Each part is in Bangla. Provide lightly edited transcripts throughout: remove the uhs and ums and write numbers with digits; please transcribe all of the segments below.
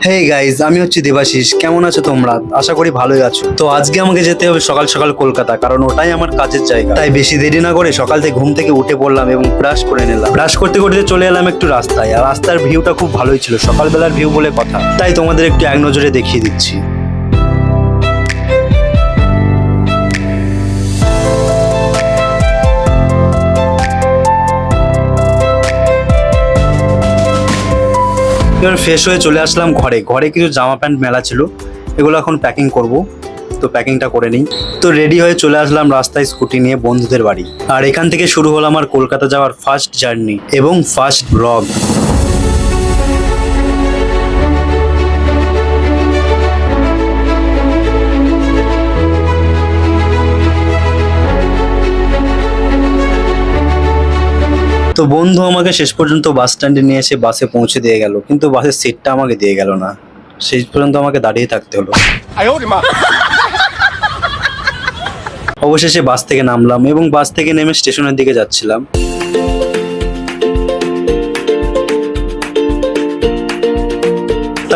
হেই গাইজ, আমি হচ্ছি দেবাশিস। কেমন আছো তোমরা? আশা করি ভালোই আছো। তো আজকে আমাকে যেতে হবে সকাল সকাল কলকাতা, কারণ ওটাই আমার কাজের জায়গা। তাই বেশি দেরি না করে সকাল থেকে ঘুম থেকে উঠে পড়লাম এবং ব্রাশ করে নিলাম। ব্রাশ করতে করতে চলে এলাম একটু রাস্তায়, আর রাস্তার ভিউটা খুব ভালোই ছিল, সকালবেলার ভিউ বলে কথা। তাই তোমাদের একটু এক নজরে দেখিয়ে দিচ্ছি। এবার ফ্রেশ হয়ে চলে আসলাম ঘরে। ঘরে কিছু জামা প্যান্ট মেলা ছিল, এগুলো এখন প্যাকিং করব। তো প্যাকিংটা করে নিই। তো রেডি হয়ে চলে আসলাম রাস্তায় স্কুটি নিয়ে বন্ধুদের বাড়ি। আর এখান থেকে শুরু হলো আমার কলকাতা যাওয়ার ফার্স্ট জার্নি এবং ফার্স্ট ব্লগ। তো বন্ধু আমাকে শেষ পর্যন্ত বাস স্ট্যান্ডে নিয়ে এসে বাসে পৌঁছে দিয়ে গেল, কিন্তু বাসের সিটটা আমাকে দিয়ে গেল না। শেষ পর্যন্ত আমাকে দাঁড়িয়ে থাকতে হলো। অবশেষে বাস থেকে নামলাম এবং বাস থেকে নেমে স্টেশনের দিকে যাচ্ছিলাম।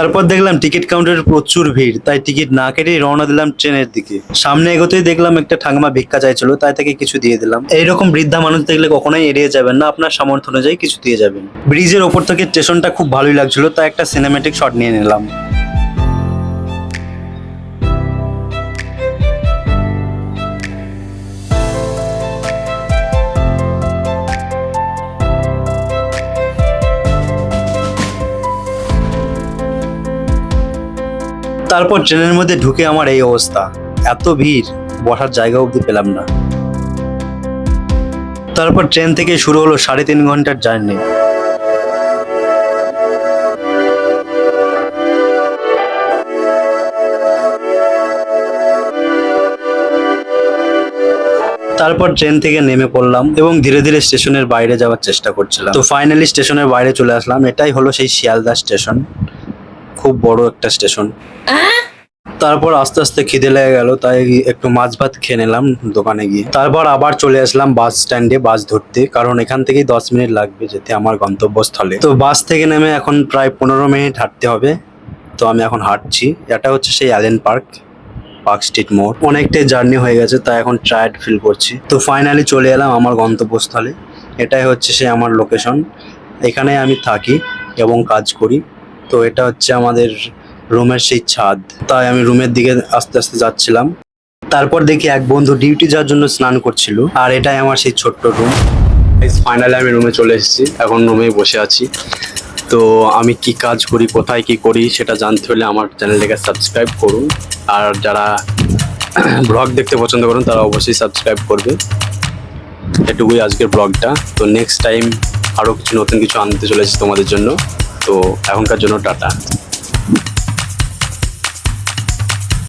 তারপর দেখলাম টিকিট কাউন্টারে প্রচুর ভিড়, তাই টিকিট না কেটেই রওনা দিলাম ট্রেনের দিকে। সামনে এগোতেই দেখলাম একটা ঠাকুমা ভিক্ষা চাইছিল, তাই থেকে কিছু দিয়ে দিলাম। এইরকম বৃদ্ধা মানুষ দেখলে কখনোই এড়িয়ে যাবেন না, আপনার সামর্থ্য অনুযায়ী কিছু দিয়ে যাবেন। ব্রিজের ওপর থেকে স্টেশনটা খুব ভালোই লাগছিল, তাই একটা সিনেমেটিক শট নিয়ে নিলাম। তারপর ট্রেনের মধ্যে ঢুকে আমার এই অবস্থা, এত ভিড়, বসার জায়গা অবধি পেলাম না। তারপর ট্রেন থেকে শুরু হলো 3.5 ঘন্টার জার্নি। তারপর ট্রেন থেকে নেমে পড়লাম এবং ধীরে ধীরে স্টেশনের বাইরে যাওয়ার চেষ্টা করছিলাম। তো ফাইনালি স্টেশনের বাইরে চলে আসলাম। এটাই হলো সেই শিয়ালদা স্টেশন, খুব বড় একটা স্টেশন। তারপর আস্তে আস্তে খিদে লেগে গেল, তাই একটু মাছ ভাত খেয়ে নিলাম দোকানে গিয়ে। তারপর আবার চলে আসলাম বাস স্ট্যান্ডে বাস ধরতে, কারণ এখান থেকেই 10 মিনিট লাগবে যেতে আমার গন্তব্যস্থলে। তো বাস থেকে নেমে এখন প্রায় 15 মিনিট হাঁটতে হবে। তো আমি এখন হাঁটছি। এটা হচ্ছে সেই অ্যালেন পার্ক স্ট্রিট মোড়। অনেকটাই জার্নি হয়ে গেছে, তাই এখন টায়ার্ড ফিল করছি। তো ফাইনালি চলে এলাম আমার গন্তব্যস্থলে। এটাই হচ্ছে সেই আমার লোকেশন, এখানে আমি থাকি এবং কাজ করি। তো এটা হচ্ছে আমাদের রুমের সেই ছাদ, তাই আমি রুমের দিকে আস্তে আস্তে যাচ্ছিলাম। তারপর দেখি এক বন্ধু ডিউটি যাওয়ার জন্য স্নান করছিল, আর এটাই আমার সেই ছোট্ট রুম। ফাইনালি আমি রুমে চলে এসেছি, এখন রুমেই বসে আছি। তো আমি কি কাজ করি, কোথায় কি করি, সেটা জানতে হলে আমার চ্যানেলটাকে সাবস্ক্রাইব করুন। আর যারা ব্লগ দেখতে পছন্দ করুন তারা অবশ্যই সাবস্ক্রাইব করবে। এটুকুই আজকের ব্লগটা। তো নেক্সট টাইম আরও কিছু নতুন কিছু আনতে চলেছি তোমাদের জন্য। তো এখনকার জন্য টাটা।